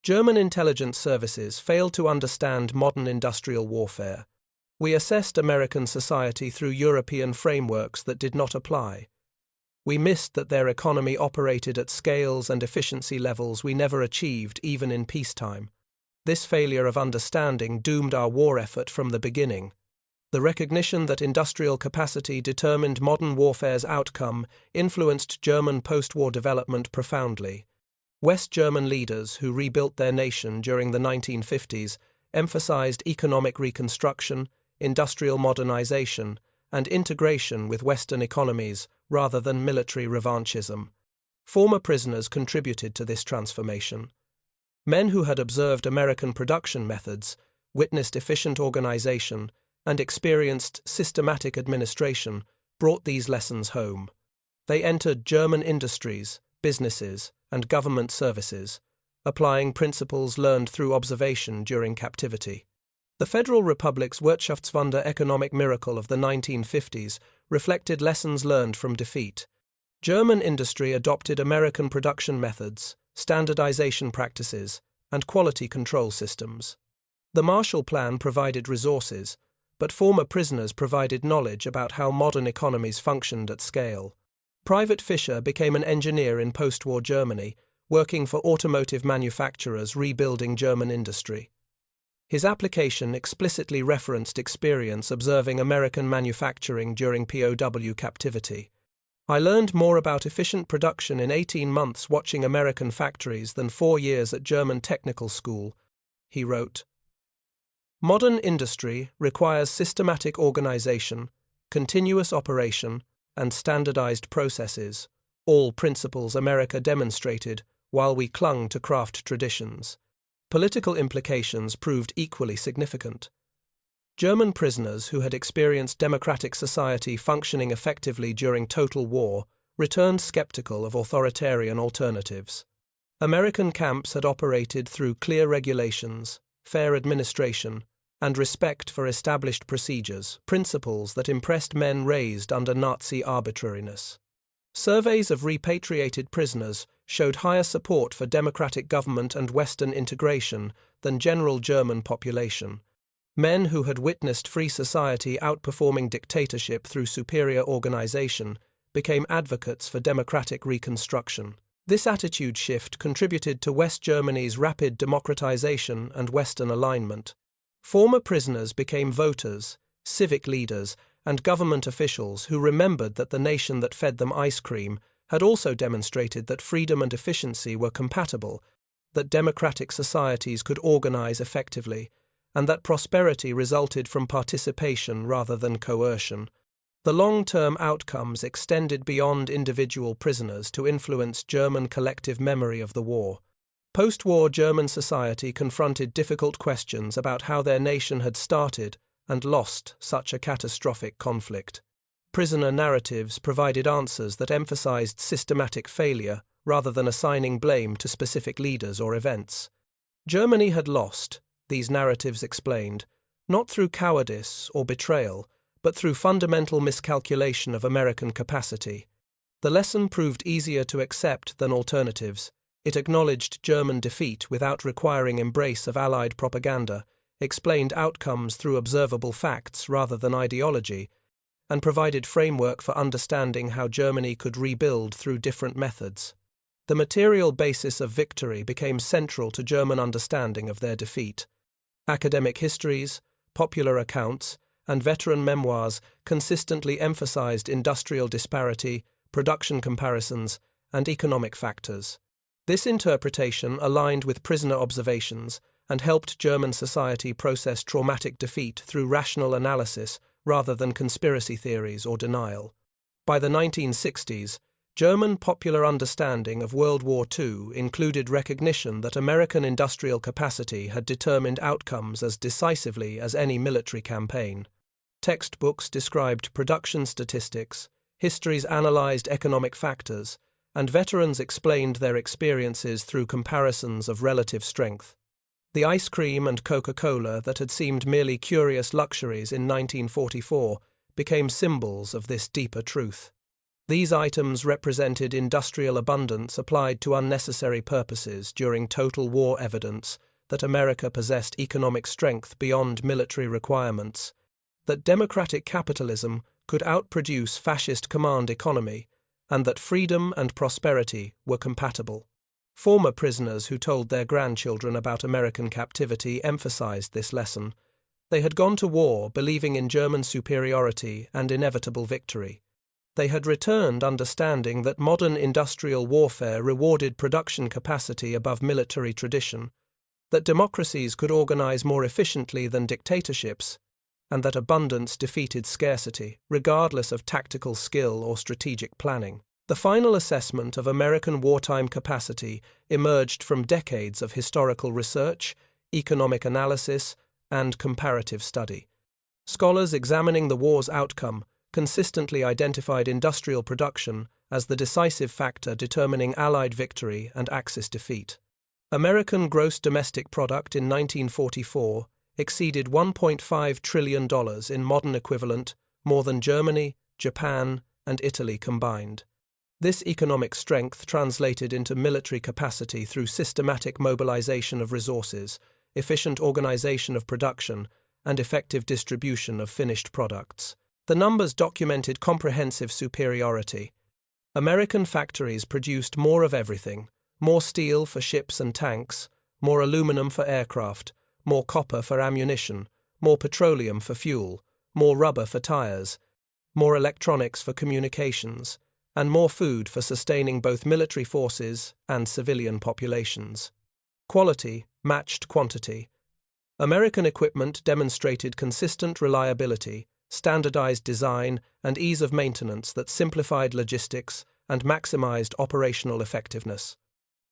German intelligence services failed to understand modern industrial warfare. We assessed American society through European frameworks that did not apply. We missed that their economy operated at scales and efficiency levels we never achieved even in peacetime. This failure of understanding doomed our war effort from the beginning. The recognition that industrial capacity determined modern warfare's outcome influenced German post-war development profoundly. West German leaders who rebuilt their nation during the 1950s emphasized economic reconstruction, industrial modernization, and integration with Western economies rather than military revanchism. Former prisoners contributed to this transformation. Men who had observed American production methods, witnessed efficient organization, and experienced systematic administration brought these lessons home. They entered German industries, businesses, and government services, applying principles learned through observation during captivity. The Federal Republic's Wirtschaftswunder economic miracle of the 1950s reflected lessons learned from defeat. German industry adopted American production methods, standardization practices, and quality control systems. The Marshall Plan provided resources, but former prisoners provided knowledge about how modern economies functioned at scale. Private Fischer became an engineer in post-war Germany, working for automotive manufacturers rebuilding German industry. His application explicitly referenced experience observing American manufacturing during POW captivity. I learned more about efficient production in 18 months watching American factories than 4 years at German technical school, he wrote. Modern industry requires systematic organization, continuous operation, and standardized processes, all principles America demonstrated while we clung to craft traditions. Political implications proved equally significant. German prisoners who had experienced democratic society functioning effectively during total war returned skeptical of authoritarian alternatives. American camps had operated through clear regulations, fair administration, and respect for established procedures, principles that impressed men raised under Nazi arbitrariness. Surveys of repatriated prisoners showed higher support for democratic government and Western integration than general German population. Men who had witnessed free society outperforming dictatorship through superior organization became advocates for democratic reconstruction. This attitude shift contributed to West Germany's rapid democratization and Western alignment. Former prisoners became voters, civic leaders, and government officials who remembered that the nation that fed them ice cream had also demonstrated that freedom and efficiency were compatible, that democratic societies could organize effectively, and that prosperity resulted from participation rather than coercion. The long-term outcomes extended beyond individual prisoners to influence German collective memory of the war. Post-war German society confronted difficult questions about how their nation had started and lost such a catastrophic conflict. Prisoner narratives provided answers that emphasized systematic failure rather than assigning blame to specific leaders or events. Germany had lost, these narratives explained, not through cowardice or betrayal, but through fundamental miscalculation of American capacity. The lesson proved easier to accept than alternatives. It acknowledged German defeat without requiring embrace of Allied propaganda, explained outcomes through observable facts rather than ideology, and provided framework for understanding how Germany could rebuild through different methods. The material basis of victory became central to German understanding of their defeat. Academic histories, popular accounts, and veteran memoirs consistently emphasized industrial disparity, production comparisons, and economic factors. This interpretation aligned with prisoner observations and helped German society process traumatic defeat through rational analysis rather than conspiracy theories or denial. By the 1960s, German popular understanding of World War II included recognition that American industrial capacity had determined outcomes as decisively as any military campaign. Textbooks described production statistics, histories analyzed economic factors, and veterans explained their experiences through comparisons of relative strength. The ice cream and Coca-Cola that had seemed merely curious luxuries in 1944 became symbols of this deeper truth. These items represented industrial abundance applied to unnecessary purposes during total war, evidence that America possessed economic strength beyond military requirements, that democratic capitalism could outproduce fascist command economy, and that freedom and prosperity were compatible. Former prisoners who told their grandchildren about American captivity emphasized this lesson. They had gone to war believing in German superiority and inevitable victory. They had returned understanding that modern industrial warfare rewarded production capacity above military tradition, that democracies could organize more efficiently than dictatorships, and that abundance defeated scarcity, regardless of tactical skill or strategic planning. The final assessment of American wartime capacity emerged from decades of historical research, economic analysis, and comparative study. Scholars examining the war's outcome consistently identified industrial production as the decisive factor determining Allied victory and Axis defeat. American gross domestic product in 1944 exceeded $1.5 trillion in modern equivalent, more than Germany, Japan, and Italy combined. This economic strength translated into military capacity through systematic mobilization of resources, efficient organization of production, and effective distribution of finished products. The numbers documented comprehensive superiority. American factories produced more of everything: more steel for ships and tanks, more aluminum for aircraft, more copper for ammunition, more petroleum for fuel, more rubber for tires, more electronics for communications, and more food for sustaining both military forces and civilian populations. Quality matched quantity. American equipment demonstrated consistent reliability, standardized design, and ease of maintenance that simplified logistics and maximized operational effectiveness.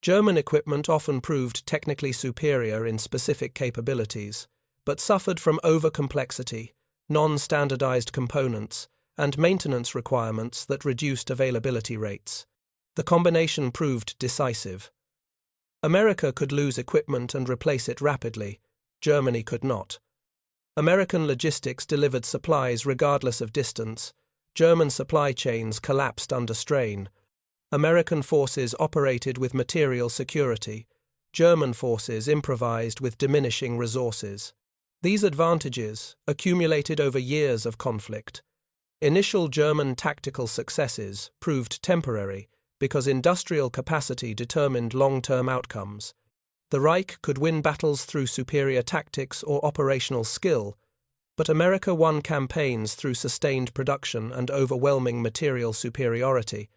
German equipment often proved technically superior in specific capabilities, but suffered from over-complexity, non-standardized components, and maintenance requirements that reduced availability rates. The combination proved decisive. America could lose equipment and replace it rapidly. Germany could not. American logistics delivered supplies regardless of distance. German supply chains collapsed under strain. American forces operated with material security. German forces improvised with diminishing resources. These advantages accumulated over years of conflict. Initial German tactical successes proved temporary because industrial capacity determined long-term outcomes. The Reich could win battles through superior tactics or operational skill, but America won campaigns through sustained production and overwhelming material superiority.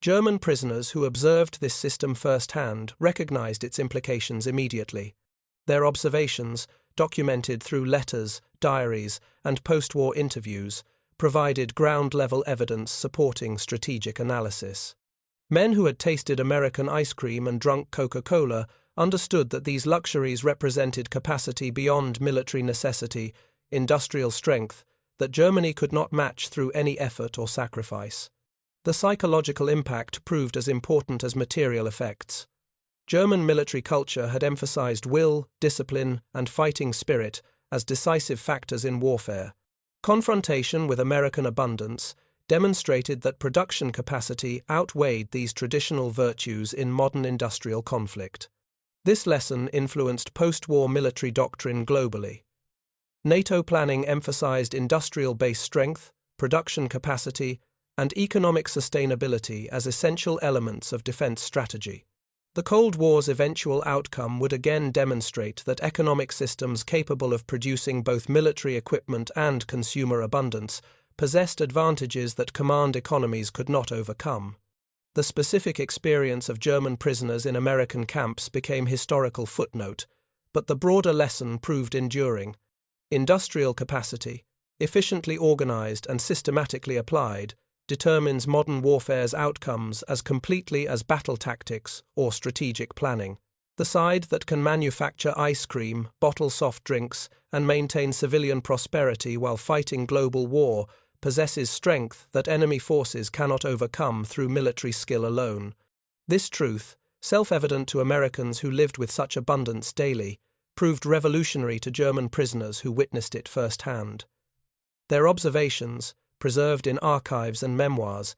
German prisoners who observed this system firsthand recognized its implications immediately. Their observations, documented through letters, diaries, and post-war interviews, provided ground-level evidence supporting strategic analysis. Men who had tasted American ice cream and drunk Coca-Cola understood that these luxuries represented capacity beyond military necessity, industrial strength, that Germany could not match through any effort or sacrifice. The psychological impact proved as important as material effects. German military culture had emphasized will, discipline, and fighting spirit as decisive factors in warfare. Confrontation with American abundance demonstrated that production capacity outweighed these traditional virtues in modern industrial conflict. This lesson influenced post-war military doctrine globally. NATO planning emphasized industrial-based strength, production capacity, and economic sustainability as essential elements of defense strategy. The Cold War's eventual outcome would again demonstrate that economic systems capable of producing both military equipment and consumer abundance possessed advantages that command economies could not overcome. The specific experience of German prisoners in American camps became historical footnote, but the broader lesson proved enduring. Industrial capacity, efficiently organized and systematically applied, determines modern warfare's outcomes as completely as battle tactics or strategic planning. The side that can manufacture ice cream, bottle soft drinks, and maintain civilian prosperity while fighting global war possesses strength that enemy forces cannot overcome through military skill alone. This truth, self-evident to Americans who lived with such abundance daily, proved revolutionary to German prisoners who witnessed it firsthand. Their observations, preserved in archives and memoirs,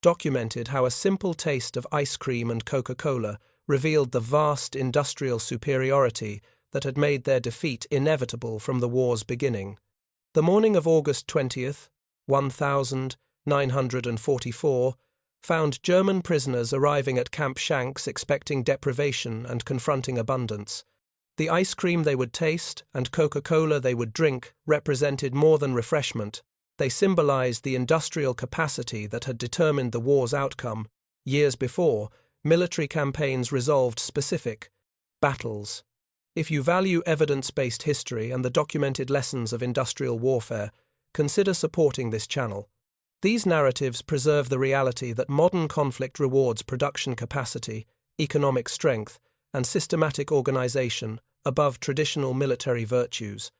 documented how a simple taste of ice cream and Coca-Cola revealed the vast industrial superiority that had made their defeat inevitable from the war's beginning. The morning of August 20th, 1944, found German prisoners arriving at Camp Shanks expecting deprivation and confronting abundance. The ice cream they would taste and Coca-Cola they would drink represented more than refreshment. They symbolized the industrial capacity that had determined the war's outcome. Years before, military campaigns resolved specific battles. If you value evidence-based history and the documented lessons of industrial warfare, consider supporting this channel. These narratives preserve the reality that modern conflict rewards production capacity, economic strength, and systematic organization above traditional military virtues.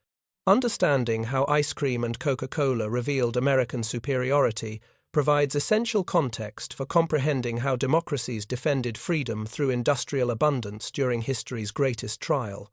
Understanding how ice cream and Coca-Cola revealed American superiority provides essential context for comprehending how democracies defended freedom through industrial abundance during history's greatest trial.